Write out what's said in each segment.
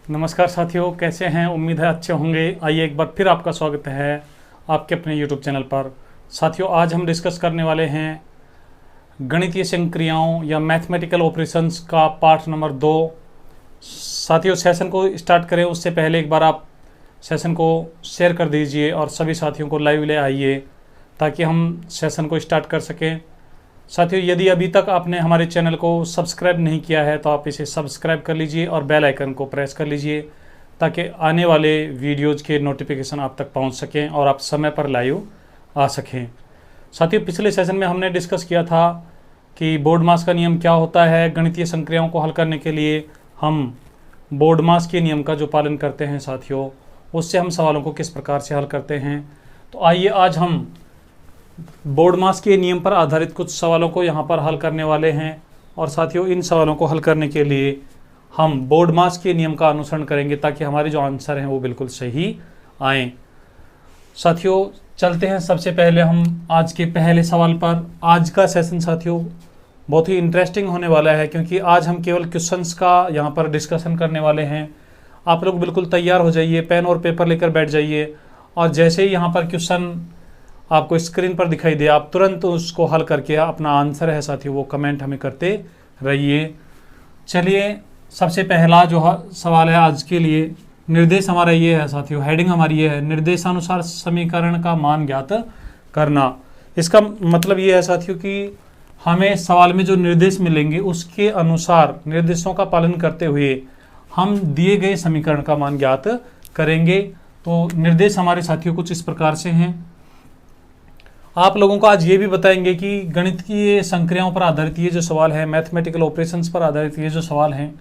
नमस्कार साथियों, कैसे हैं? उम्मीद है अच्छे होंगे। आइए एक बार फिर आपका स्वागत है आपके अपने YouTube चैनल पर। साथियों, आज हम डिस्कस करने वाले हैं गणितीय संक्रियाओं या मैथमेटिकल ऑपरेशंस का पार्ट नंबर 2। साथियों, सेशन को स्टार्ट करें उससे पहले एक बार आप सेशन को शेयर कर दीजिए और सभी साथियों को लाइव ले आइए ताकि हम सेशन को स्टार्ट कर सकें। साथियों, यदि अभी तक आपने हमारे चैनल को सब्सक्राइब नहीं किया है तो आप इसे सब्सक्राइब कर लीजिए और बेल आइकन को प्रेस कर लीजिए ताकि आने वाले वीडियोज़ के नोटिफिकेशन आप तक पहुंच सकें और आप समय पर लाइव आ सकें। साथियों, पिछले सेशन में हमने डिस्कस किया था कि बोर्ड मास का नियम क्या होता है। गणितीय संक्रियाओं को हल करने के लिए हम बोर्ड मास के नियम का जो पालन करते हैं साथियों, उससे हम सवालों को किस प्रकार से हल करते हैं। तो आइए आज हम बोर्ड मास के नियम पर आधारित कुछ सवालों को यहाँ पर हल करने वाले हैं। और साथियों, इन सवालों को हल करने के लिए हम बोर्ड मास के नियम का अनुसरण करेंगे ताकि हमारे जो आंसर हैं वो बिल्कुल सही आएँ। साथियों, चलते हैं सबसे पहले हम आज के पहले सवाल पर। आज का सेशन साथियों बहुत ही इंटरेस्टिंग होने वाला है क्योंकि आज हम केवल क्वेश्चंस का यहाँ पर डिस्कशन करने वाले हैं। आप लोग बिल्कुल तैयार हो जाइए, पेन और पेपर लेकर बैठ जाइए और जैसे ही यहाँ पर क्वेश्चन आपको स्क्रीन पर दिखाई दे आप तुरंत उसको हल करके अपना आंसर है साथियों वो कमेंट हमें करते रहिए। चलिए, सबसे पहला जो सवाल है आज के लिए, निर्देश हमारा ये है साथियों, हेडिंग हमारी ये है, निर्देशानुसार समीकरण का मान ज्ञात करना। इसका मतलब ये है साथियों कि हमें सवाल में जो निर्देश मिलेंगे उसके अनुसार निर्देशों का पालन करते हुए हम दिए गए समीकरण का मान ज्ञात करेंगे। तो निर्देश हमारे साथियों कुछ इस प्रकार से हैं। आप लोगों को आज ये भी बताएंगे कि गणितीय संक्रियाओं पर आधारित ये जो सवाल है, मैथमेटिकल ऑपरेशंस पर आधारित ये जो सवाल हैं,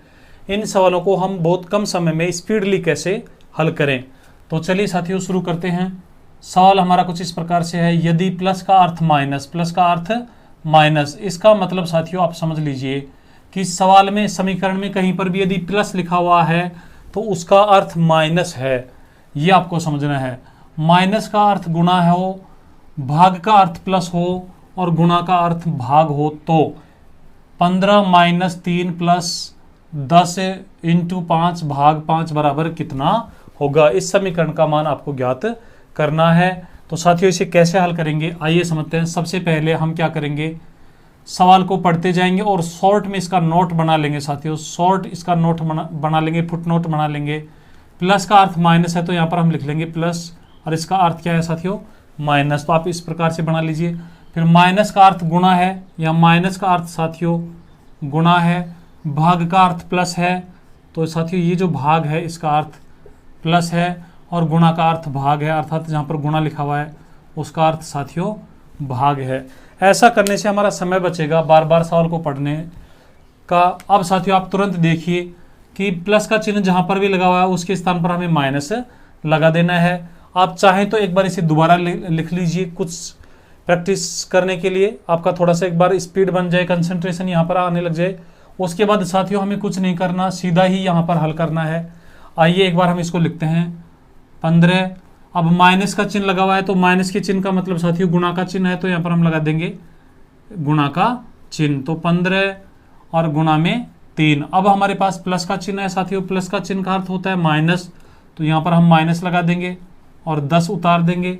इन सवालों को हम बहुत कम समय में स्पीडली कैसे हल करें। तो चलिए साथियों शुरू करते हैं। सवाल हमारा कुछ इस प्रकार से है, यदि प्लस का अर्थ माइनस, प्लस का अर्थ माइनस, इसका मतलब साथियों आप समझ लीजिए कि सवाल में समीकरण में कहीं पर भी यदि प्लस लिखा हुआ है तो उसका अर्थ माइनस है, ये आपको समझना है। माइनस का अर्थ गुणा हो, भाग का अर्थ प्लस हो और गुणा का अर्थ भाग हो तो 15 माइनस 3 प्लस 10 इंटू 5 भाग 5 बराबर कितना होगा। इस समीकरण का मान आपको ज्ञात करना है। तो साथियों इसे कैसे हल करेंगे आइए समझते हैं। सबसे पहले हम क्या करेंगे, सवाल को पढ़ते जाएंगे और शॉर्ट में इसका नोट बना लेंगे साथियों, शॉर्ट इसका नोट बना लेंगे, फुट नोट बना लेंगे। प्लस का अर्थ माइनस है तो यहाँ पर हम लिख लेंगे प्लस और इसका अर्थ क्या है साथियों माइनस, तो आप इस प्रकार से बना लीजिए। फिर माइनस का अर्थ गुणा है या माइनस का अर्थ साथियों गुणा है, भाग का अर्थ प्लस है तो साथियों ये जो भाग है इसका अर्थ प्लस है और गुणा का अर्थ भाग है, अर्थात जहाँ पर गुणा लिखा हुआ है उसका अर्थ साथियों भाग है। ऐसा करने से हमारा समय बचेगा बार बार सवाल को पढ़ने का। अब साथियों आप तुरंत देखिए कि प्लस का चिन्ह जहाँ पर भी लगा हुआ है उसके स्थान पर हमें माइनस लगा देना है। आप चाहें तो एक बार इसे दोबारा लिख लीजिए कुछ प्रैक्टिस करने के लिए, आपका थोड़ा सा एक बार स्पीड बन जाए, कंसंट्रेशन यहाँ पर आने लग जाए। उसके बाद साथियों हमें कुछ नहीं करना, सीधा ही यहाँ पर हल करना है। आइए एक बार हम इसको लिखते हैं 15। अब माइनस का चिन्ह लगा हुआ है तो माइनस के चिन्ह का मतलब साथियों गुणा का चिन्ह है तो यहाँ पर हम लगा देंगे गुणा का चिन्ह, तो 15 और गुणा में 3। अब हमारे पास प्लस का चिन्ह है साथियों, प्लस का चिन्ह का अर्थ होता है माइनस, तो यहाँ पर हम माइनस लगा देंगे और 10 उतार देंगे।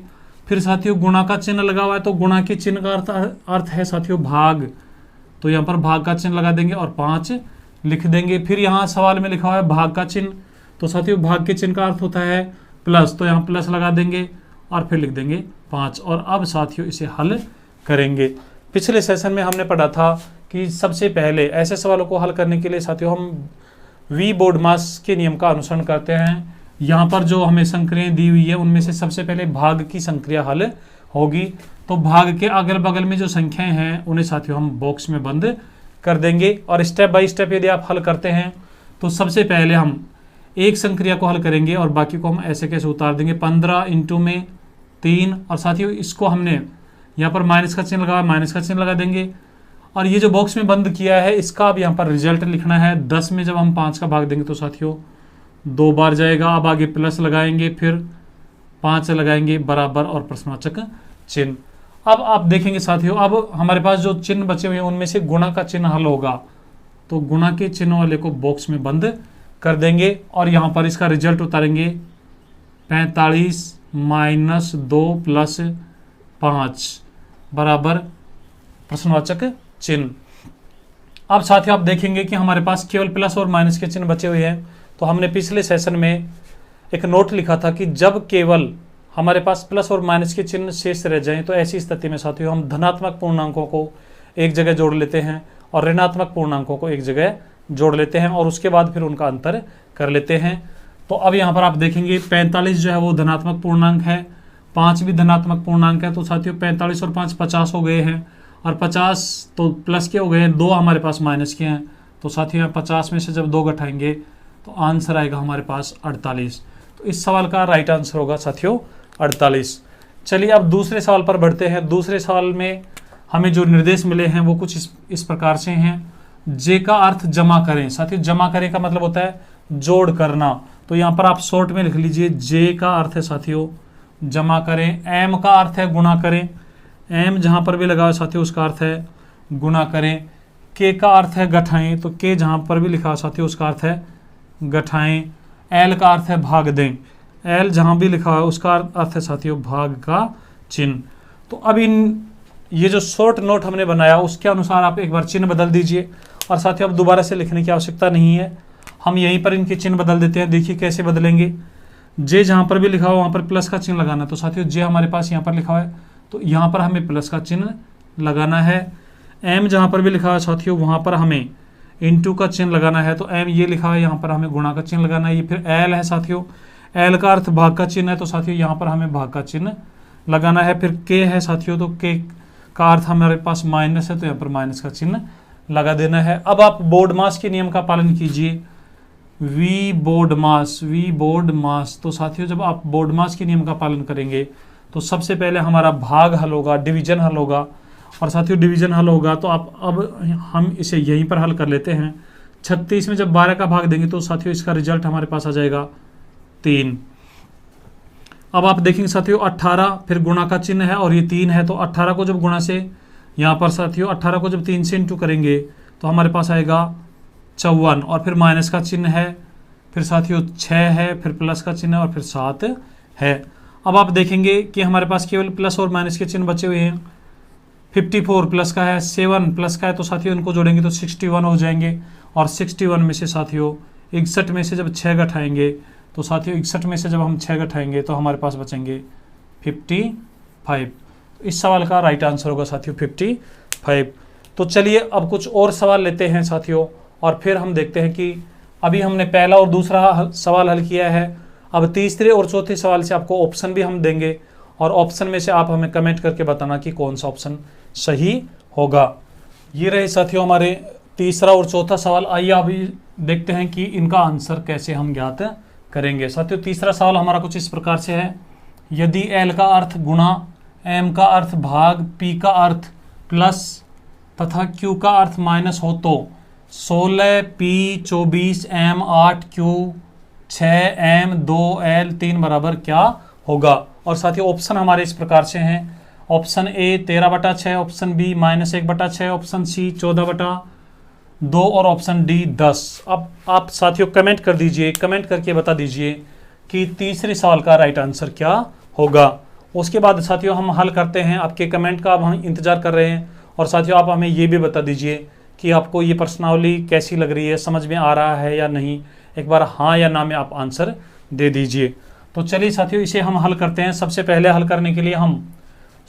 फिर साथियों गुणा का चिन्ह लगा हुआ है तो गुणा के चिन्ह का अर्थ है साथियों भाग, तो यहाँ पर भाग का चिन्ह लगा देंगे और 5 लिख देंगे। फिर यहाँ सवाल में लिखा हुआ है भाग का चिन्ह, तो साथियों भाग के चिन्ह का अर्थ होता है प्लस, तो यहाँ प्लस लगा देंगे और फिर लिख देंगे 5। और अब साथियों इसे हल करेंगे। पिछले सेशन में हमने पढ़ा था कि सबसे पहले ऐसे सवालों को हल करने के लिए साथियों हम वी बोर्ड मास के नियम का अनुसरण करते हैं। यहाँ पर जो हमें संक्रियाएं दी हुई है उनमें से सबसे पहले भाग की संक्रिया हल होगी, तो भाग के अगल बगल में जो संख्याएं हैं उन्हें साथियों हम बॉक्स में बंद कर देंगे और स्टेप बाय स्टेप यदि आप हल करते हैं तो सबसे पहले हम एक संक्रिया को हल करेंगे और बाकी को हम ऐसे कैसे उतार देंगे। 15 इंटू में 3 और साथियों इसको हमने यहाँ पर माइनस का चिन्ह लगा, माइनस का चिन्ह लगा देंगे और ये जो बॉक्स में बंद किया है इसका अब यहाँ पर रिजल्ट लिखना है। 10 में जब हम 5 का भाग देंगे तो साथियों 2 बार जाएगा। अब आगे प्लस लगाएंगे, फिर 5 लगाएंगे बराबर और प्रश्नवाचक चिन्ह। अब आप देखेंगे साथियों अब हमारे पास जो चिन्ह बचे हुए हैं उनमें से गुणा का चिन्ह हल होगा, तो गुणा के चिन्ह वाले को बॉक्स में बंद कर देंगे और यहाँ पर इसका रिजल्ट उतारेंगे 45 माइनस 2 प्लस 5 बराबर प्रश्नवाचक चिन्ह। अब साथियों आप देखेंगे कि हमारे पास केवल प्लस और माइनस के चिन्ह बचे हुए हैं। तो हमने पिछले सेशन में एक नोट लिखा था कि जब केवल हमारे पास प्लस और माइनस के चिन्ह शेष रह जाएं तो ऐसी स्थिति में साथियों हम धनात्मक पूर्णांकों को एक जगह जोड़ लेते हैं और ऋणात्मक पूर्णांकों को एक जगह जोड़ लेते हैं और उसके बाद फिर उनका अंतर कर लेते हैं। तो अब यहाँ पर आप देखेंगे 45 जो है वो धनात्मक पूर्णांक है, 5 भी धनात्मक पूर्णांक है। तो साथियों 45 और 5 50 हो गए हैं और 50 तो प्लस के हो गए हैं, 2 हमारे पास माइनस के हैं। तो साथियों 50 में से जब 2 घटाएंगे तो आंसर आएगा हमारे पास 48। तो इस सवाल का राइट आंसर होगा साथियों 48। चलिए अब दूसरे सवाल पर बढ़ते हैं। दूसरे सवाल में हमें जो निर्देश मिले हैं वो कुछ इस प्रकार से हैं। जे का अर्थ जमा करें। साथियों जमा करें का मतलब होता है जोड़ करना। तो यहाँ पर आप शॉर्ट में लिख लीजिए, जे का अर्थ है साथियों जमा करें, एम का अर्थ है गुणा करें, एम जहाँ पर भी लगा हुआ साथियों उसका अर्थ है गुणा करें, के का अर्थ है घटाएं, तो के जहाँ पर भी लिखा हुआ साथियों उसका अर्थ है घटाएं, एल का अर्थ है भाग दें, एल जहाँ भी लिखा हुआ है उसका अर्थ है साथियों भाग का चिन्ह। तो अब इन ये जो शॉर्ट नोट हमने बनाया उसके अनुसार आप एक बार चिन्ह बदल दीजिए और साथियों अब दोबारा से लिखने की आवश्यकता नहीं है, हम यहीं पर इनके चिन्ह बदल देते हैं। देखिए कैसे बदलेंगे। जे जहाँ पर भी लिखा हुआ वहाँ पर प्लस का चिन्ह लगाना। तो साथियों जे हमारे पास यहाँ पर लिखा हुआ है तो यहाँ पर हमें प्लस का चिन्ह लगाना है। एम जहाँ पर भी लिखा हुआ है साथियों वहाँ पर हमें इनटू का चिन्ह लगाना है। तो एम ये लिखा है यहाँ पर हमें गुणा का चिन्ह लगाना है। ये फिर एल है साथियों, एल का अर्थ भाग का चिन्ह है तो साथियों यहाँ पर हमें भाग का चिन्ह लगाना है। फिर के है साथियों तो के का अर्थ हमारे पास माइनस है तो यहाँ पर माइनस का चिन्ह लगा देना है। अब आप बोर्ड मास के नियम का पालन कीजिए। वी बोर्ड मास। तो साथियों जब आप बोर्ड मास के नियम का पालन करेंगे तो सबसे पहले हमारा भाग हल होगा, डिवीजन हल होगा और साथियों डिवीजन हल होगा तो आप अब हम इसे यहीं पर हल कर लेते हैं। 36 में जब 12 का भाग देंगे तो साथियों इसका रिजल्ट हमारे पास आ जाएगा 3। अब आप देखेंगे साथियों 18 फिर गुणा का चिन्ह है और ये 3 है तो 18 को जब गुणा से यहाँ पर साथियों 18 को जब 3 से इंटू करेंगे तो हमारे पास आएगा 54 और फिर माइनस का चिन्ह है, फिर साथियों 6 है, फिर प्लस का चिन्ह है और फिर 7 है। अब आप देखेंगे कि हमारे पास केवल प्लस और माइनस के चिन्ह बचे हुए हैं। 54 प्लस का है, 7 प्लस का है तो साथियों इनको जोड़ेंगे तो 61 हो जाएंगे और 61 में से साथियों 61 में से जब 6 घटाएंगे तो साथियों 61 में से जब हम 6 घटाएंगे तो हमारे पास बचेंगे 55। इस सवाल का राइट आंसर होगा साथियों 55। तो चलिए अब कुछ और सवाल लेते हैं साथियों और फिर हम देखते हैं कि अभी हमने पहला और दूसरा सवाल हल किया है। अब तीसरे और चौथे सवाल से आपको ऑप्शन भी हम देंगे और ऑप्शन में से आप हमें कमेंट करके बताना कि कौन सा ऑप्शन सही होगा। ये रहे साथियों हमारे तीसरा और चौथा सवाल। आइए अभी देखते हैं कि इनका आंसर कैसे हम ज्ञात करेंगे। साथियों तीसरा सवाल हमारा कुछ इस प्रकार से है। यदि एल का अर्थ गुणा, एम का अर्थ भाग, पी का अर्थ प्लस तथा क्यू का अर्थ माइनस हो तो 16 P 24 M 8 Q 6 M 2 L 3 बराबर क्या होगा। और साथियों ऑप्शन हमारे इस प्रकार से हैं। Option A 13/6, option B -1/6, option C 14/2 और ऑप्शन डी 10। अब आप साथियों कमेंट कर दीजिए, कमेंट करके बता दीजिए कि तीसरे सवाल का राइट आंसर क्या होगा। उसके बाद साथियों हम हल करते हैं। आपके कमेंट का अब हम इंतजार कर रहे हैं और साथियों आप हमें ये भी बता दीजिए कि आपको ये प्रश्नावली कैसी लग रही है, समझ में आ रहा है या नहीं। एक बार हाँ या ना में आप आंसर दे दीजिए। तो चलिए साथियों इसे हम हल करते हैं। सबसे पहले हल करने के लिए हम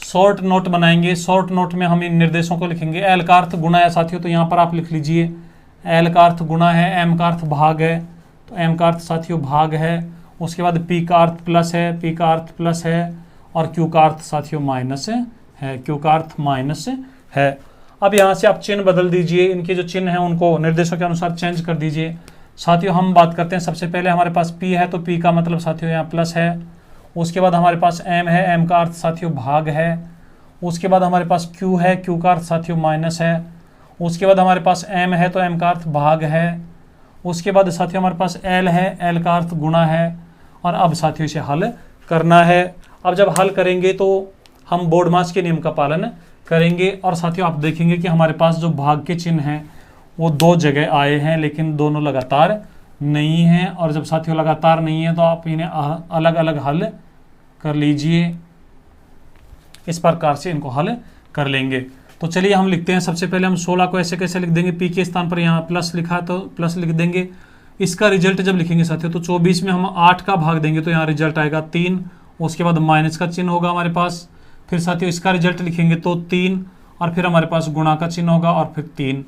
शॉर्ट नोट बनाएंगे। शॉर्ट नोट में हम इन निर्देशों को लिखेंगे। एल का अर्थ गुणा है साथियों तो यहाँ पर आप लिख लीजिए एल का अर्थ गुणा है, एम का अर्थ भाग है तो एम का अर्थ साथियों भाग है। उसके बाद पी का अर्थ प्लस है, पी का अर्थ प्लस है और क्यू का अर्थ साथियों माइनस है, क्यू का अर्थ माइनस है। अब यहाँ से आप चिन्ह बदल दीजिए, इनके जो चिन्ह हैं उनको निर्देशों के अनुसार चेंज कर दीजिए। साथियों हम बात करते हैं सबसे पहले हमारे पास P है तो P का मतलब साथियों यहाँ प्लस है। उसके बाद हमारे पास M है, M का अर्थ साथियों भाग है। उसके बाद हमारे पास Q है, Q का अर्थ साथियों माइनस है। उसके बाद हमारे पास M है तो M का अर्थ भाग है। उसके बाद साथियों हमारे पास L है, L का अर्थ गुणा है। और अब साथियों इसे हल करना है। अब जब हल करेंगे तो हम बोर्ड मास के नियम का पालन करेंगे और साथियों आप देखेंगे कि हमारे पास जो भाग के चिन्ह हैं वो 2 जगह आए हैं लेकिन दोनों लगातार नहीं है, और जब साथियों लगातार नहीं है तो आप इन्हें अलग अलग हल कर लीजिए। इस प्रकार से इनको हल कर लेंगे। तो चलिए हम लिखते हैं। सबसे पहले हम 16 को ऐसे कैसे लिख देंगे, पी के स्थान पर यहाँ प्लस लिखा है तो प्लस लिख देंगे। इसका रिजल्ट जब लिखेंगे साथियों तो 24 में हम 8 का भाग देंगे तो यहाँ रिजल्ट आएगा 3, उसके बाद माइनस का चिन्ह होगा हमारे पास। फिर साथियों इसका रिजल्ट लिखेंगे तो 3, और फिर हमारे पास गुणा का चिन्ह होगा और फिर 3।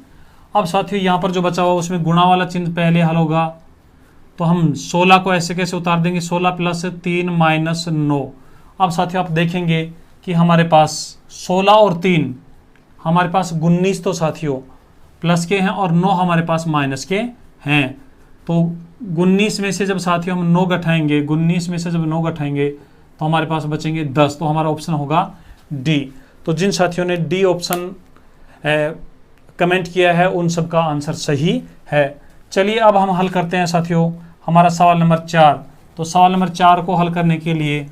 अब साथियों यहाँ पर जो बचा हुआ उसमें गुणा वाला चिन्ह पहले हल होगा, तो हम 16 को ऐसे कैसे उतार देंगे, 16 प्लस 3 माइनस 9। अब साथियों आप देखेंगे कि हमारे पास 16 और 3 हमारे पास 19 तो साथियों प्लस के हैं और 9 हमारे पास माइनस के हैं। तो 19 में से जब साथियों हम 9 घटाएंगे, 19 में से जब 9 घटाएंगे तो हमारे पास बचेंगे 10। तो हमारा ऑप्शन होगा डी। तो जिन साथियों ने डी ऑप्शन कमेंट किया है उन सब का आंसर सही है। चलिए अब हम हल करते हैं साथियों हमारा सवाल नंबर 4। तो सवाल नंबर 4 को हल करने के लिए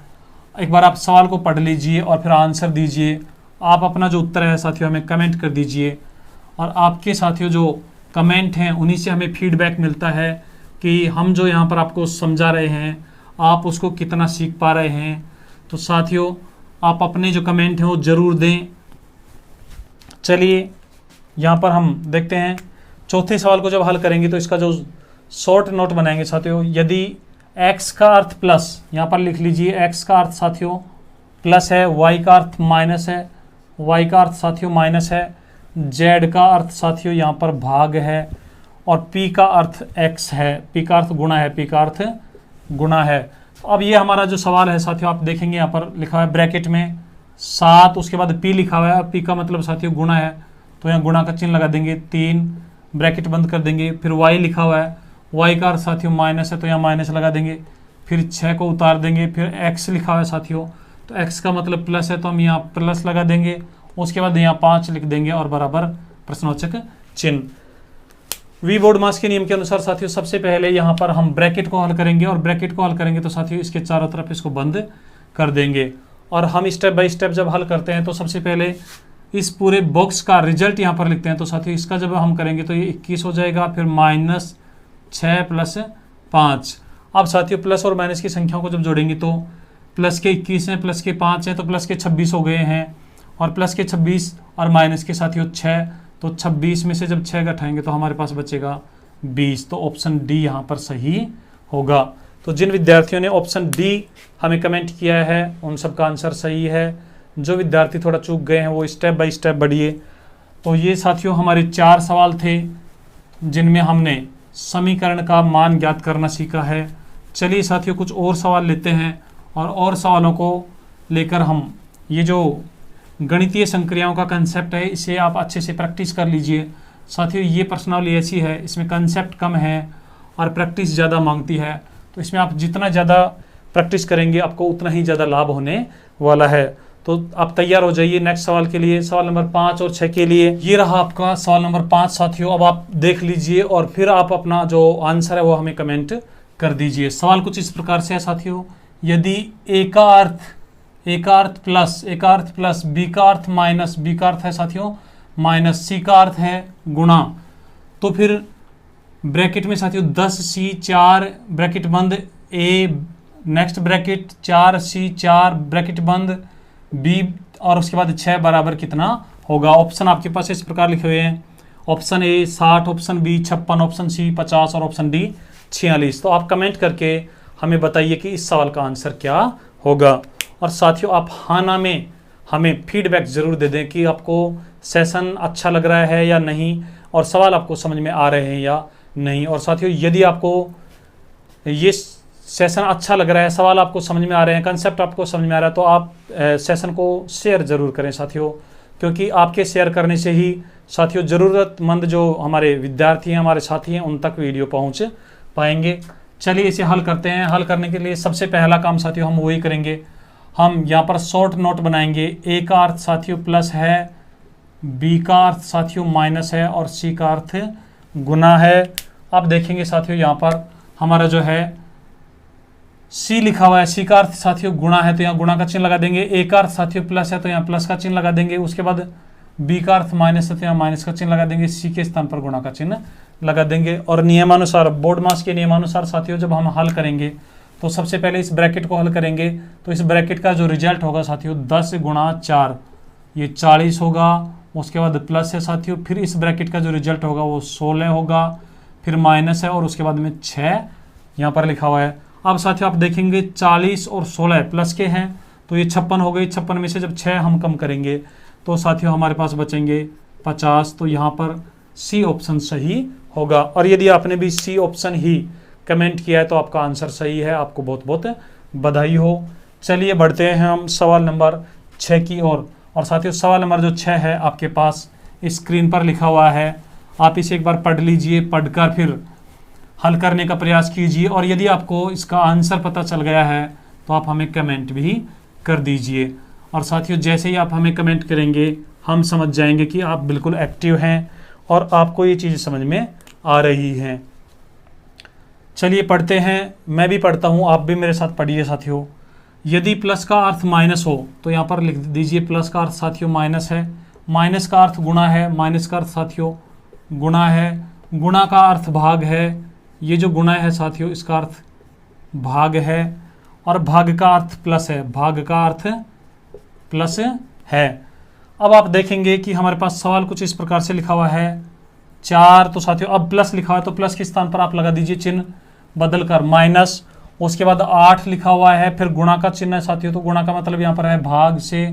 एक बार आप सवाल को पढ़ लीजिए और फिर आंसर दीजिए। आप अपना जो उत्तर है साथियों हमें कमेंट कर दीजिए, और आपके साथियों जो कमेंट हैं उन्हीं से हमें फीडबैक मिलता है कि हम जो यहाँ पर आपको समझा रहे हैं आप उसको कितना सीख पा रहे हैं। तो साथियों आप अपने जो कमेंट हैं वो ज़रूर दें। चलिए यहाँ पर हम देखते हैं चौथे सवाल को जब हल करेंगे तो इसका जो शॉर्ट नोट बनाएंगे साथियों, यदि x का अर्थ प्लस, यहाँ पर लिख लीजिए x का अर्थ साथियों प्लस है, y का अर्थ माइनस है, y का अर्थ साथियों माइनस है, z का अर्थ साथियों यहाँ पर भाग है, और p का अर्थ x है, p का अर्थ गुणा है, p का अर्थ गुणा है। तो अब ये हमारा जो सवाल है साथियों आप देखेंगे यहाँ पर लिखा हुआ है ब्रैकेट में 7, उसके बाद p लिखा हुआ है, p का मतलब साथियों गुणा है तो यहाँ गुणा का चिन्ह लगा देंगे, 3 ब्रैकेट बंद कर देंगे। फिर y लिखा हुआ है, y का अर्थ साथियों माइनस है तो यहाँ माइनस लगा देंगे। फिर 6 को उतार देंगे। फिर x लिखा हुआ है साथियों तो x का मतलब प्लस है तो हम यहाँ प्लस लगा देंगे। उसके बाद यहाँ 5 लिख देंगे और बराबर प्रश्नवाचक चिन्ह। वी बोर्ड मास के नियम के अनुसार साथियों सबसे पहले यहाँ पर हम ब्रैकेट को हल करेंगे, और ब्रैकेट को हल करेंगे तो साथियों इसके चारों तरफ इसको बंद कर देंगे। और हम स्टेप बाय स्टेप जब हल करते हैं तो सबसे पहले इस पूरे बॉक्स का रिजल्ट यहाँ पर लिखते हैं। तो साथियों इसका जब हम करेंगे तो ये 21 हो जाएगा, फिर -6 प्लस 5। अब साथियों प्लस और माइनस की संख्याओं को जब जोड़ेंगे तो प्लस के 21 हैं, प्लस के 5 हैं तो प्लस के 26 हो गए हैं, और प्लस के 26 और माइनस के साथियों 6, तो 26 में से जब 6 घटाएंगे तो हमारे पास बचेगा 20। तो ऑप्शन डी यहाँ पर सही होगा। तो जिन विद्यार्थियों ने ऑप्शन डी हमें कमेंट किया है उन सब का आंसर सही है। जो विद्यार्थी थोड़ा चूक गए हैं वो स्टेप बाय स्टेप बढ़िए। तो ये साथियों हमारे 4 सवाल थे जिनमें हमने समीकरण का मान ज्ञात करना सीखा है। चलिए साथियों कुछ और सवाल लेते हैं, और सवालों को लेकर हम ये जो गणितीय संक्रियाओं का कंसेप्ट है इसे आप अच्छे से प्रैक्टिस कर लीजिए। साथियों ये प्रश्नावली ऐसी है इसमें कंसेप्ट कम है और प्रैक्टिस ज़्यादा मांगती है, तो इसमें आप जितना ज़्यादा प्रैक्टिस करेंगे आपको उतना ही ज़्यादा लाभ होने वाला है। तो आप तैयार हो जाइए नेक्स्ट सवाल के लिए, सवाल नंबर 5 और 6 के लिए। ये रहा आपका सवाल नंबर 5 साथियों। अब आप देख लीजिए और फिर आप अपना जो आंसर है वो हमें कमेंट कर दीजिए। सवाल कुछ इस प्रकार से है साथियों, यदि ए का अर्थ प्लस बी का अर्थ माइनस, बी का अर्थ है साथियों माइनस, सी का अर्थ है गुणा, तो फिर ब्रैकेट में साथियों 10c 4 ब्रैकेट बंद, A next bracket 4c 4 bracket बंद, बी और उसके बाद 6 बराबर कितना होगा। ऑप्शन आपके पास इस प्रकार लिखे हुए हैं, option A 60, option B 56, option C 50 और ऑप्शन डी 46। तो आप कमेंट करके हमें बताइए कि इस सवाल का आंसर क्या होगा। और साथियों आप हाना में हमें फीडबैक ज़रूर दे दें कि आपको सेशन अच्छा लग रहा है या नहीं, और सवाल आपको समझ में आ रहे हैं या नहीं। और साथियों यदि आपको ये सेशन अच्छा लग रहा है, सवाल आपको समझ में आ रहे हैं, कंसेप्ट आपको समझ में आ रहा है, तो आप सेशन को शेयर ज़रूर करें साथियों, क्योंकि आपके शेयर करने से ही साथियों ज़रूरतमंद जो हमारे विद्यार्थी हैं, हमारे साथी हैं, उन तक वीडियो पहुंच पाएंगे। चलिए इसे हल करते हैं। हल करने के लिए सबसे पहला काम साथियों हम वही करेंगे, हम यहाँ पर शॉर्ट नोट बनाएंगे। ए का अर्थ साथियों प्लस है, बी का अर्थ साथियों माइनस है और सी का अर्थ गुना है। अब देखेंगे साथियों यहाँ पर हमारा जो है सी लिखा हुआ है, सी का अर्थ साथियों गुणा है तो यहाँ गुणा का चिन्ह लगा देंगे। ए का अर्थ साथियों प्लस है तो यहाँ प्लस का चिन्ह लगा देंगे। उसके बाद बी का अर्थ माइनस है तो यहाँ माइनस का चिन्ह लगा देंगे। सी के स्थान पर गुणा का चिन्ह लगा देंगे। और नियमानुसार, बोर्ड मास के नियमानुसार साथियों जब हम हल करेंगे तो सबसे पहले इस ब्रैकेट को हल करेंगे, तो इस ब्रैकेट का जो रिजल्ट होगा साथियों 10 गुणा 4 ये 40 होगा। उसके बाद प्लस है साथियों, फिर इस ब्रैकेट का जो रिजल्ट होगा वो 16 होगा, फिर माइनस है और उसके बाद में 6 यहाँ पर लिखा हुआ है। अब साथियों आप देखेंगे 40 और 16 प्लस के हैं तो ये 56 हो गई। 56 में से जब 6 हम कम करेंगे तो साथियों हमारे पास बचेंगे 50। तो यहाँ पर सी ऑप्शन सही होगा। और यदि आपने भी सी ऑप्शन ही कमेंट किया है तो आपका आंसर सही है, आपको बहुत बहुत बधाई हो। चलिए बढ़ते हैं हम सवाल नंबर 6 की ओर। और साथियों सवाल नंबर जो 6 है आपके पास स्क्रीन पर लिखा हुआ है, आप इसे एक बार पढ़ लीजिए, पढ़कर फिर हल करने का प्रयास कीजिए। और यदि आपको इसका आंसर पता चल गया है तो आप हमें कमेंट भी कर दीजिए। और साथियों जैसे ही आप हमें कमेंट करेंगे हम समझ जाएंगे कि आप बिल्कुल एक्टिव हैं और आपको ये चीज़ समझ में आ रही हैं। चलिए पढ़ते हैं, मैं भी पढ़ता हूँ, आप भी मेरे साथ पढ़िए साथियों। यदि प्लस का अर्थ माइनस हो तो यहाँ पर लिख दीजिए प्लस का अर्थ साथियों माइनस है, माइनस का अर्थ गुणा है, माइनस का अर्थ साथियों गुणा है, गुणा का अर्थ भाग है, ये जो गुणा है साथियों इसका अर्थ भाग है, और भाग का अर्थ प्लस है, भाग का अर्थ प्लस है। अब आप देखेंगे कि हमारे पास सवाल कुछ इस प्रकार से लिखा हुआ है 4, तो साथियों अब प्लस लिखा हुआ है तो प्लस के स्थान पर आप लगा दीजिए चिन्ह बदल कर माइनस। उसके बाद 8 लिखा हुआ है, फिर गुणा का चिन्ह है साथियों, तो गुणा का मतलब यहाँ पर है भाग से,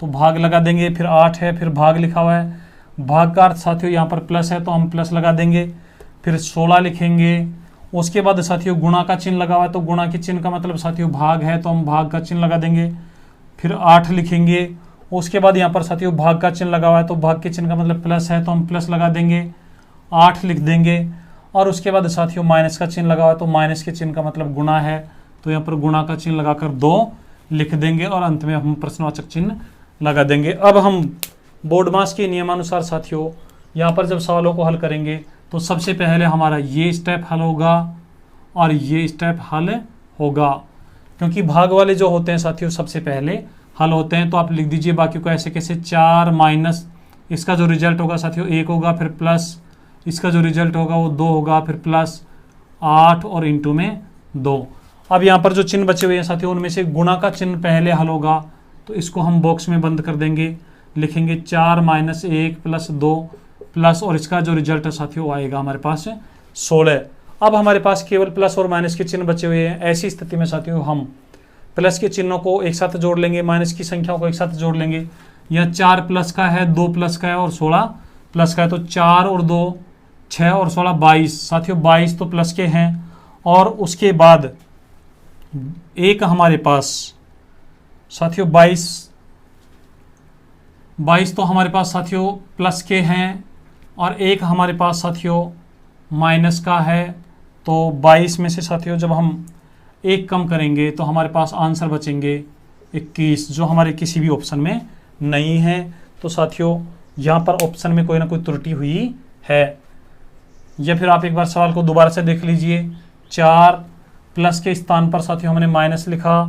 तो भाग लगा देंगे। फिर 8 है, फिर भाग लिखा हुआ है, भाग का अर्थ साथियों यहाँ पर प्लस है तो हम प्लस लगा देंगे। फिर 16 लिखेंगे। उसके बाद साथियों गुणा का चिन्ह लगा हुआ है तो गुणा के चिन्ह का मतलब साथियों भाग है तो हम भाग का चिन्ह लगा देंगे। फिर 8 लिखेंगे। उसके बाद यहाँ पर साथियों भाग का चिन्ह लगा हुआ है तो भाग के चिन्ह का मतलब प्लस है तो हम प्लस लगा देंगे, 8 लिख देंगे। और उसके बाद साथियों माइनस का चिन्ह लगा हुआ है तो माइनस के चिन्ह का मतलब गुणा है तो यहाँ पर गुणा का चिन्ह लगाकर 2 लिख देंगे और अंत में हम प्रश्नवाचक चिन्ह लगा देंगे। अब हम बोर्ड मास के नियमानुसार साथियों यहाँ पर जब सवालों को हल करेंगे तो सबसे पहले हमारा ये स्टेप हल होगा और ये स्टेप हल होगा, क्योंकि भाग वाले जो होते हैं साथियों सबसे पहले हल होते हैं। तो आप लिख दीजिए बाकी को ऐसे कैसे, 4 माइनस इसका जो रिजल्ट होगा साथियों 1 होगा, फिर प्लस इसका जो रिजल्ट होगा वो 2 होगा, फिर प्लस 8 और इंटू में 2। अब यहाँ पर जो चिन्ह बचे हुए हैं साथियों उनमें से गुणा का चिन्ह पहले हल होगा तो इसको हम बॉक्स में बंद कर देंगे, लिखेंगे 4 माइनस 1 प्लस 2 प्लस, और इसका जो रिजल्ट है साथियों आएगा हमारे पास 16। अब हमारे पास केवल प्लस और माइनस के चिन्ह बचे हुए हैं। ऐसी स्थिति में साथियों हम प्लस के चिन्हों को एक साथ जोड़ लेंगे, माइनस की संख्याओं को एक साथ जोड़ लेंगे। यह 4 प्लस का है, 2 प्लस का है और 16 प्लस का है, तो 4 और 2 6 और 16 22 साथियों 22 तो प्लस के हैं। और उसके बाद एक हमारे पास साथियों 22 तो हमारे पास साथियों प्लस के हैं और एक हमारे पास साथियों माइनस का है। तो 22 में से साथियों जब हम एक कम करेंगे तो हमारे पास आंसर बचेंगे 21, जो हमारे किसी भी ऑप्शन में नहीं है। तो साथियों यहाँ पर ऑप्शन में कोई ना कोई त्रुटि हुई है। या फिर आप एक बार सवाल को दोबारा से देख लीजिए, 4 प्लस के स्थान पर साथियों हमने माइनस लिखा,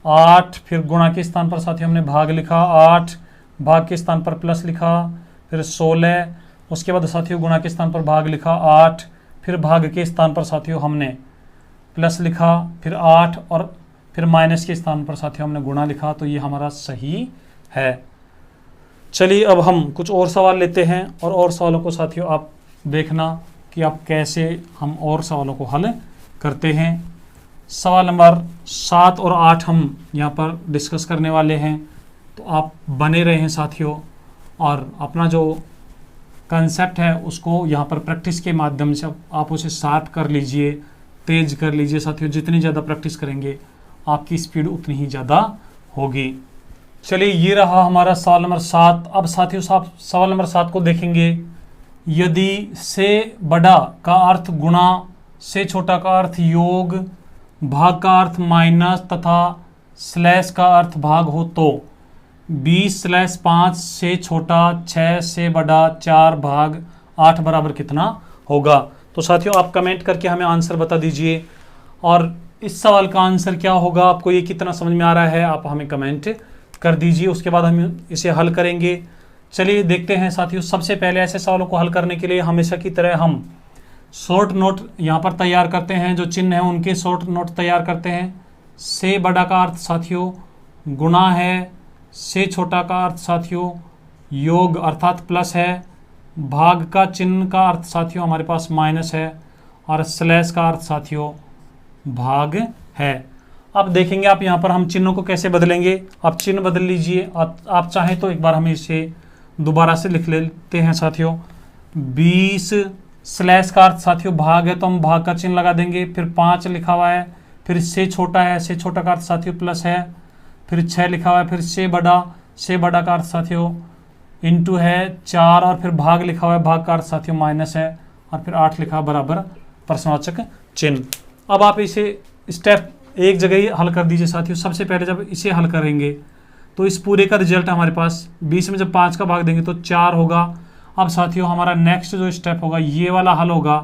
8 फिर गुणा के स्थान पर साथियों हमने भाग लिखा, 8 भाग के स्थान पर प्लस लिखा, फिर 16 उसके बाद साथियों गुणा के स्थान पर भाग लिखा, 8 फिर भाग के स्थान पर साथियों हमने प्लस लिखा, फिर 8 और फिर माइनस के स्थान पर साथियों हमने गुणा लिखा। तो ये हमारा सही है। चलिए अब हम कुछ और सवाल लेते हैं और सवालों को साथियों आप देखना कि आप कैसे हम और सवालों को हल करते हैं। सवाल नंबर 7 और 8 हम यहाँ पर डिस्कस करने वाले हैं, तो आप बने रहें साथियों और अपना जो कंसेप्ट है उसको यहाँ पर प्रैक्टिस के माध्यम से आप उसे शार्प कर लीजिए, तेज कर लीजिए साथियों। जितनी ज़्यादा प्रैक्टिस करेंगे आपकी स्पीड उतनी ही ज़्यादा होगी। चलिए ये रहा हमारा सवाल नंबर 7। अब साथियों सवाल नंबर 7 को देखेंगे। यदि से बड़ा का अर्थ गुणा, से छोटा का अर्थ योग, भाग का अर्थ माइनस तथा स्लैश का अर्थ भाग हो तो 20/5 से छोटा 6 से बड़ा 4 भाग 8 बराबर कितना होगा। तो साथियों आप कमेंट करके हमें आंसर बता दीजिए और इस सवाल का आंसर क्या होगा, आपको ये कितना समझ में आ रहा है, आप हमें कमेंट कर दीजिए। उसके बाद हम इसे हल करेंगे। चलिए देखते हैं साथियों। सबसे पहले ऐसे सवालों को हल करने के लिए हमेशा की तरह हम शॉर्ट नोट यहाँ पर तैयार करते हैं, जो चिन्ह है उनके शॉर्ट नोट तैयार करते हैं। से बड़ा का अर्थ साथियों गुणा है, से छोटा का अर्थ साथियों योग अर्थात प्लस है, भाग का चिन्ह का अर्थ साथियों हमारे पास माइनस है, और स्लैश का अर्थ साथियों भाग है। अब देखेंगे आप यहाँ पर हम चिन्हों को कैसे बदलेंगे। आप चिन्ह बदल लीजिए, आप चाहें तो एक बार हम इसे दोबारा से लिख लेते हैं साथियों। 20 स्लैश का अर्थ साथियों भाग है, तो हम भाग का चिन्ह लगा देंगे। फिर 5 लिखा हुआ है, फिर से छोटा है, से छोटा का अर्थ साथियों प्लस है। फिर 6 लिखा हुआ है, फिर से बड़ा का अर्थ साथियों इंटू है 4, और फिर भाग लिखा हुआ है, भाग का अर्थ साथियों माइनस है, और फिर 8 लिखा बराबर प्रश्नवाचक चिन्ह। अब आप इसे स्टेप एक जगह ही हल कर दीजिए साथियों। सबसे पहले जब इसे हल करेंगे तो इस पूरे का रिजल्ट हमारे पास 20 में जब 5 का भाग देंगे तो 4 होगा। अब साथियों हमारा नेक्स्ट जो स्टेप होगा ये वाला हल होगा,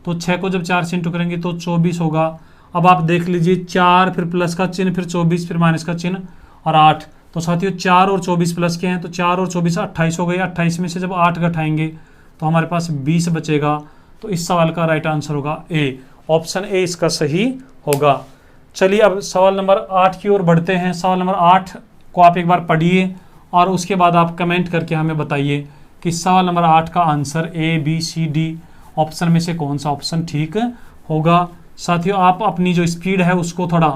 तो 6 को जब 4 से इंटू करेंगे तो 24 होगा। अब आप देख लीजिए 4 फिर प्लस का चिन्ह, फिर 24 फिर माइनस का चिन्ह और 8। तो साथियों 4 और 24 प्लस के हैं, तो 4 और 24 28 हो गई। 28 में से जब 8 घटाएंगे तो हमारे पास 20 बचेगा। तो इस सवाल का राइट आंसर होगा ए, ऑप्शन ए इसका सही होगा। चलिए अब सवाल नंबर 8 की ओर बढ़ते हैं। सवाल नंबर 8 को आप एक बार पढ़िए और उसके बाद आप कमेंट करके हमें बताइए कि सवाल नंबर 8 का answer A B C D option में से कौन सा ऑप्शन ठीक होगा। साथियों आप अपनी जो स्पीड है उसको थोड़ा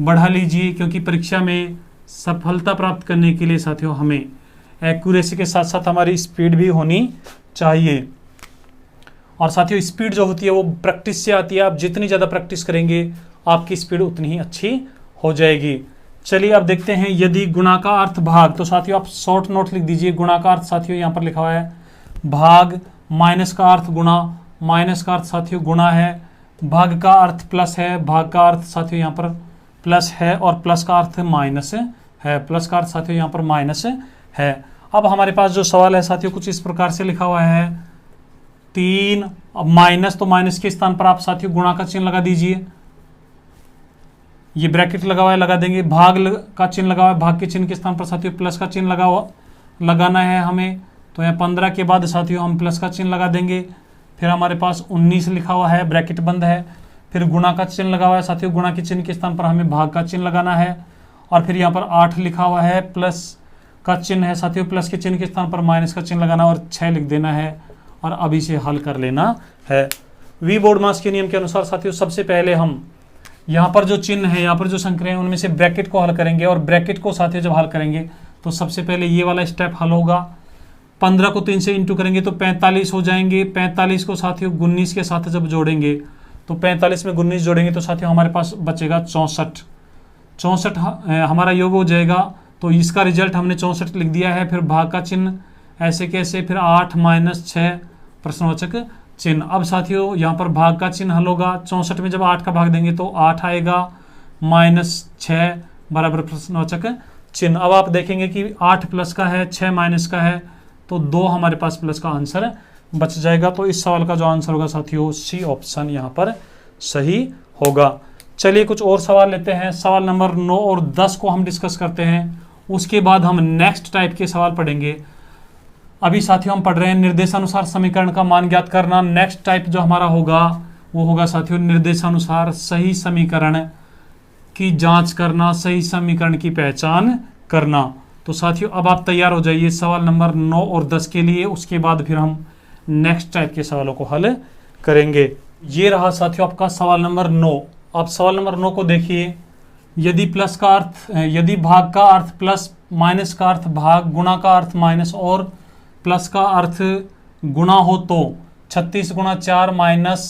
बढ़ा लीजिए, क्योंकि परीक्षा में सफलता प्राप्त करने के लिए साथियों हमें एक्यूरेसी के साथ साथ हमारी स्पीड भी होनी चाहिए। और साथियों स्पीड जो होती है वो प्रैक्टिस से आती है। आप जितनी ज़्यादा प्रैक्टिस करेंगे आपकी स्पीड उतनी ही अच्छी हो जाएगी। चलिए अब देखते हैं यदि गुणा का अर्थ भाग, तो साथियों आप शॉर्ट नोट लिख दीजिए। गुणा का अर्थ साथियों यहाँ पर लिखा हुआ है भाग, माइनस का अर्थ गुणा, माइनस का अर्थ साथियों गुणा है, भाग का अर्थ प्लस है, भाग का अर्थ साथियों यहाँ पर प्लस है, और प्लस का अर्थ माइनस है, प्लस का अर्थ साथियों यहाँ पर माइनस है। अब हमारे पास जो सवाल है साथियों कुछ इस प्रकार से लिखा हुआ है 3, अब माइनस, तो माइनस के स्थान पर आप साथियों गुणा का चिन्ह लगा दीजिए। ये ब्रैकेट लगा हुआ है, लगा देंगे। भाग का चिन्ह लगा हुआ है, भाग के चिन्ह के स्थान पर साथियों प्लस का चिन्ह लगाना है हमें। तो यहाँ 15 के बाद साथियों हम प्लस का चिन्ह लगा देंगे। फिर हमारे पास 19 लिखा हुआ है, ब्रैकेट बंद है। फिर गुणा का चिन्ह लगा हुआ है साथियों, गुणा के चिन्ह के स्थान पर हमें भाग का चिन्ह लगाना है। और फिर यहाँ पर 8 लिखा हुआ है, प्लस का चिन्ह है साथियों, प्लस के चिन्ह के स्थान पर माइनस का चिन्ह लगाना और 6 लिख देना है, और अब इसे हल कर लेना है। वी बोर्ड मास के नियम के अनुसार साथियों सबसे पहले हम यहाँ पर जो चिन्ह है, यहाँ पर जो संख्याएं हैं उनमें से ब्रैकेट को हल करेंगे, और ब्रैकेट को साथियों जब हल करेंगे तो सबसे पहले ये वाला स्टेप हल होगा। 15 को 3 से इंटू करेंगे तो 45 हो जाएंगे। 45 को साथियों 19 के साथ जब जोड़ेंगे तो 45 में 19 जोड़ेंगे तो साथियों हमारे पास बचेगा 64। 64 हमारा योग हो जाएगा। तो इसका रिजल्ट हमने 64 लिख दिया है। फिर भाग का चिन्ह ऐसे कैसे, फिर 8 माइनस 6 प्रश्नवाचक चिन्ह। अब साथियों यहाँ पर भाग का चिन्ह हल होगा। 64 में जब 8 का भाग देंगे तो 8 आएगा, माइनस 6 बराबर प्रश्नवाचक चिन्ह। अब आप देखेंगे कि 8 प्लस का है, 6 माइनस का है, तो 2 हमारे पास प्लस का आंसर बच जाएगा। तो इस सवाल का जो आंसर होगा साथियों सी ऑप्शन यहाँ पर सही होगा। चलिए कुछ और सवाल लेते हैं। सवाल नंबर 9 और 10 को हम डिस्कस करते हैं, उसके बाद हम नेक्स्ट टाइप के सवाल पढ़ेंगे। अभी साथियों हम पढ़ रहे हैं निर्देशानुसार समीकरण का मान ज्ञात करना। नेक्स्ट टाइप जो हमारा होगा वो होगा साथियों निर्देशानुसार सही समीकरण की जांच करना, सही समीकरण की पहचान करना। तो साथियों अब आप तैयार हो जाइए सवाल नंबर 9 और 10 के लिए। उसके बाद फिर हम नेक्स्ट टाइप के सवालों को हल करेंगे। ये रहा साथियों आपका सवाल नंबर 9। आप सवाल नंबर 9 को देखिए। यदि प्लस का अर्थ, यदि भाग का अर्थ प्लस, माइनस का अर्थ भाग, गुणा का अर्थ माइनस और प्लस का अर्थ गुणा हो तो 36 गुणा 4 माइनस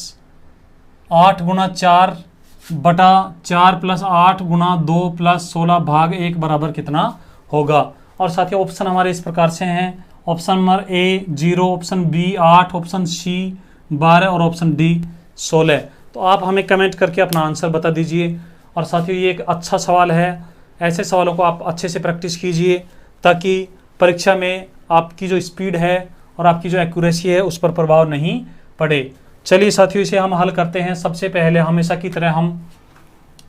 8 गुणा 4 बटा 4 प्लस 8 गुणा 2 प्लस 16 भाग 1 बराबर कितना होगा। और साथियों ऑप्शन हमारे इस प्रकार से हैं। Option number A 0, option B 8, option C 12 और ऑप्शन डी 16। तो आप हमें कमेंट करके अपना आंसर बता दीजिए। और साथियों ये एक अच्छा सवाल है, ऐसे सवालों को आप अच्छे से प्रैक्टिस कीजिए ताकि परीक्षा में आपकी जो स्पीड है और आपकी जो एक्यूरेसी है उस पर प्रभाव नहीं पड़े। चलिए साथियों इसे हम हल करते हैं। सबसे पहले हमेशा की तरह हम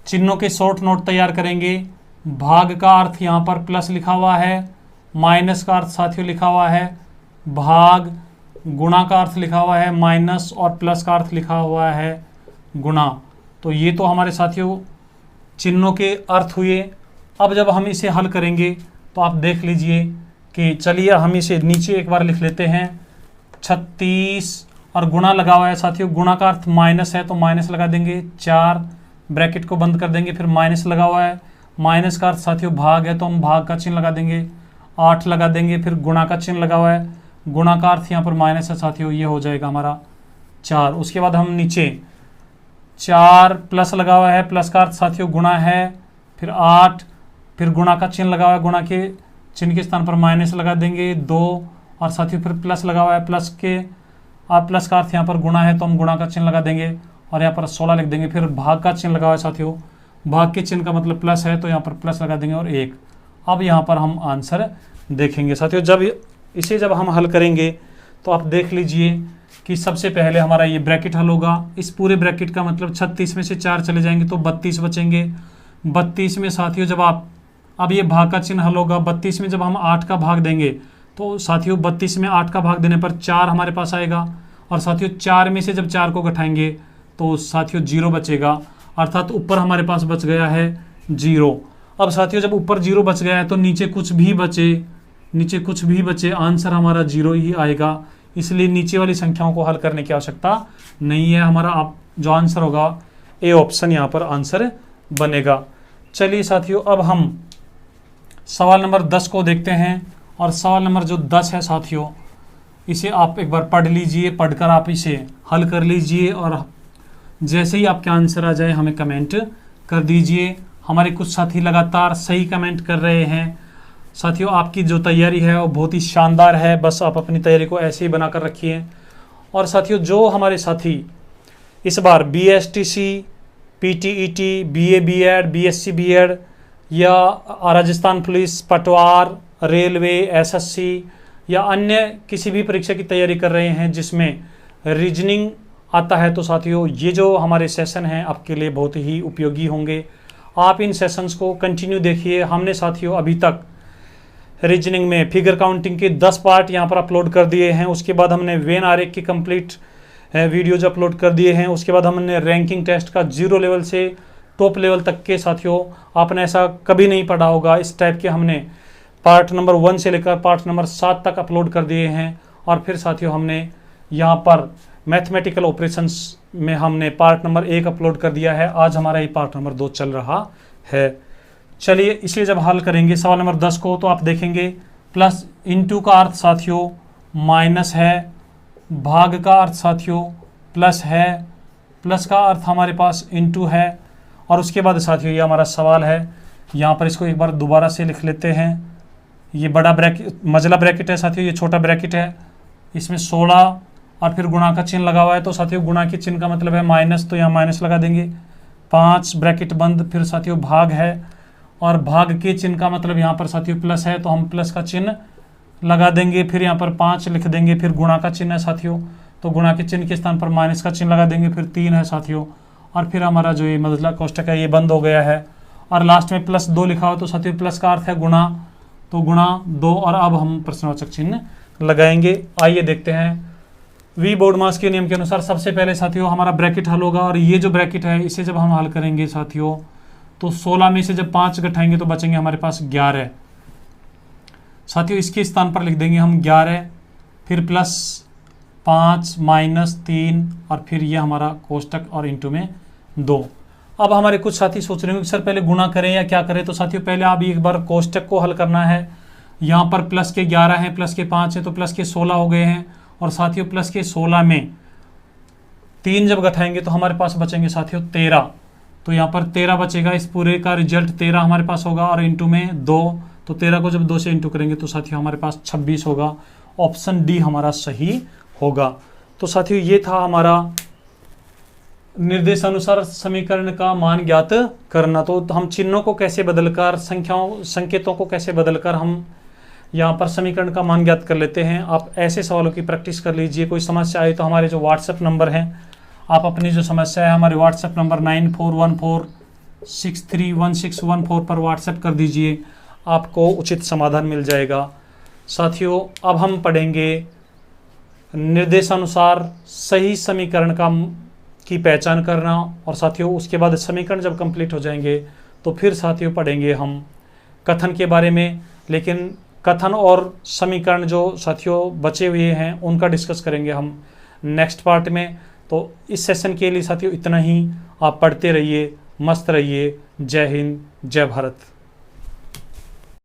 चिन्हों के शॉर्ट नोट तैयार करेंगे। भाग का अर्थ यहाँ पर प्लस लिखा हुआ है, माइनस का अर्थ साथियों लिखा हुआ है भाग, गुणा का अर्थ लिखा हुआ है माइनस और प्लस का अर्थ लिखा हुआ है गुणा। तो ये तो हमारे साथियों चिन्हों के अर्थ हुए। अब जब हम इसे हल करेंगे तो आप देख लीजिए कि चलिए हम इसे नीचे एक बार लिख लेते हैं 36 और गुणा लगा हुआ है साथियों। गुणा का अर्थ माइनस है तो माइनस लगा देंगे, 4 ब्रैकेट को बंद कर देंगे, फिर माइनस लगा हुआ है। माइनस का अर्थ साथियों भाग है तो हम भाग का चिन्ह लगा देंगे, 8 लगा देंगे, फिर गुणा का चिन्ह लगा हुआ है। गुणा का अर्थ यहाँ पर माइनस है साथियों, ये हो जाएगा हमारा 4। उसके बाद हम नीचे 4 प्लस लगा हुआ है, प्लस का अर्थ साथियों गुणा है, फिर 8, फिर गुणा का चिन्ह लगा हुआ है, गुणा के चिन्ह के स्थान पर माइनस लगा देंगे 2, और साथियों फिर प्लस लगा हुआ है, प्लस का अर्थ यहाँ पर गुणा है तो हम गुणा का चिन्ह लगा देंगे और यहाँ पर 16 लिख देंगे। फिर भाग का चिन्ह लगा हुआ है साथियों, भाग के चिन्ह का मतलब प्लस है तो यहाँ पर प्लस लगा देंगे और 1। अब यहाँ पर हम आंसर देखेंगे साथियों। जब हम हल करेंगे तो आप देख लीजिए कि सबसे पहले हमारा ये ब्रैकेट हल होगा। इस पूरे ब्रैकेट का मतलब 36 में से 4 चले जाएंगे तो 32 बचेंगे। 32 में साथियों जब अब ये भाग का चिन्ह हल होगा। 32 में जब हम 8 का भाग देंगे तो साथियों 32 में 8 का भाग देने पर 4 हमारे पास आएगा, और साथियों 4 में से जब 4 को घटाएंगे तो साथियों 0 बचेगा, अर्थात ऊपर हमारे पास बच गया है 0। अब साथियों जब ऊपर 0 बच गया है तो नीचे कुछ भी बचे आंसर हमारा 0 ही आएगा। इसलिए नीचे वाली संख्याओं को हल करने की आवश्यकता नहीं है। हमारा जो आंसर होगा ए ऑप्शन यहाँ पर आंसर बनेगा। चलिए साथियों अब हम सवाल नंबर 10 को देखते हैं, और सवाल नंबर जो 10 है साथियों इसे आप एक बार पढ़ लीजिए, पढ़कर आप इसे हल कर लीजिए, और जैसे ही आपके आंसर आ जाए हमें कमेंट कर दीजिए। हमारे कुछ साथी लगातार सही कमेंट कर रहे हैं। साथियों आपकी जो तैयारी है वो बहुत ही शानदार है, बस आप अपनी तैयारी को ऐसे ही बनाकर रखिए। और साथियों जो हमारे साथी इस बार BSTC, PTET, BA BEd, BSc BEd या राजस्थान पुलिस, पटवार, रेलवे, SSC या अन्य किसी भी परीक्षा की तैयारी कर रहे हैं जिसमें रीजनिंग आता है, तो साथियों ये जो हमारे सेशन हैं आपके लिए बहुत ही उपयोगी होंगे। आप इन सेशंस को कंटिन्यू देखिए। हमने साथियों अभी तक रीजनिंग में फिगर काउंटिंग के 10 पार्ट यहाँ पर अपलोड कर दिए हैं। उसके बाद हमने वेन आरेख की कंप्लीट वीडियोज अपलोड कर दिए हैं। उसके बाद हमने रैंकिंग टेस्ट का 0 लेवल से टॉप लेवल तक के साथियों आपने ऐसा कभी नहीं पढ़ा होगा, इस टाइप के हमने पार्ट नंबर 1 से लेकर पार्ट नंबर 7 तक अपलोड कर दिए हैं। और फिर साथियों हमने यहाँ पर मैथमेटिकल ऑपरेशंस में हमने पार्ट नंबर 1 अपलोड कर दिया है। आज हमारा ये पार्ट नंबर 2 चल रहा है। चलिए इसलिए जब हल करेंगे सवाल नंबर 10 को तो आप देखेंगे प्लस इनटू का अर्थ साथियों माइनस है, भाग का अर्थ साथियों प्लस है, प्लस का अर्थ हमारे पास इनटू है। और उसके बाद साथियों ये हमारा सवाल है, यहाँ पर इसको एक बार दोबारा से लिख लेते हैं। ये बड़ा ब्रैकेट मजला ब्रैकेट है साथियों, ये छोटा ब्रैकेट है, इसमें 16 और फिर गुणा का चिन्ह लगा हुआ है। तो साथियों गुणा के चिन्ह का मतलब है माइनस, तो यहाँ माइनस लगा देंगे, 5 ब्रैकेट बंद, फिर साथियों भाग है, और भाग के चिन्ह का मतलब यहाँ पर साथियों प्लस है तो हम प्लस का चिन्ह लगा देंगे, फिर यहाँ पर 5 लिख देंगे, फिर गुणा का चिन्ह है साथियों तो गुणा के चिन्ह के स्थान पर माइनस का चिन्ह लगा देंगे, फिर 3 है साथियों, और फिर हमारा जो ये मजला कोष्टक है ये बंद हो गया है, और लास्ट में +2 लिखा हो तो साथियों प्लस का अर्थ है गुणा, तो गुणा 2, और अब हम प्रश्नवाचक चिन्ह लगाएंगे। आइए देखते हैं। वी बोर्डमास के नियम के अनुसार सबसे पहले साथियों हमारा ब्रैकेट हल होगा, और ये जो ब्रैकेट है इसे जब हम हल करेंगे साथियों तो 16 में से जब 5 घटाएंगे तो बचेंगे हमारे पास 11 साथियों। इसके स्थान पर लिख देंगे हम 11, फिर +5 -3, और फिर ये हमारा कोष्टक और इंटू में 2। अब हमारे कुछ साथी सोच रहे होंगे सर पहले गुणा करें या क्या करें, तो साथियों पहले आप एक बार कोष्टक को हल करना है। यहाँ पर प्लस के 11 हैं, प्लस के 5 हैं, तो प्लस के 16 हो गए हैं, और साथियों प्लस के 16 में 3 जब घटाएंगे तो हमारे पास बचेंगे साथियों 13, तो यहाँ पर 13 बचेगा। इस पूरे का रिजल्ट 13 हमारे पास होगा, और इंटू में 2, तो 13 को जब 2 से इंटू करेंगे तो साथियों हमारे पास 26 होगा। ऑप्शन डी हमारा सही होगा। तो साथियों ये था हमारा निर्देशानुसार समीकरण का मान ज्ञात करना। तो हम चिन्हों को कैसे बदलकर संकेतों को कैसे बदलकर हम यहाँ पर समीकरण का मान ज्ञात कर लेते हैं। आप ऐसे सवालों की प्रैक्टिस कर लीजिए। कोई समस्या आए तो हमारे जो व्हाट्सएप नंबर हैं, आप अपनी जो समस्या है हमारे व्हाट्सएप नंबर 9414631614 पर व्हाट्सएप कर दीजिए, आपको उचित समाधान मिल जाएगा। साथियों अब हम पढ़ेंगे निर्देशानुसार सही समीकरण की पहचान करना, और साथियों उसके बाद समीकरण जब कंप्लीट हो जाएंगे तो फिर साथियों पढ़ेंगे हम कथन के बारे में। लेकिन कथन और समीकरण जो साथियों बचे हुए हैं उनका डिस्कस करेंगे हम नेक्स्ट पार्ट में। तो इस सेशन के लिए साथियों इतना ही। आप पढ़ते रहिए, मस्त रहिए। जय हिंद, जय भारत।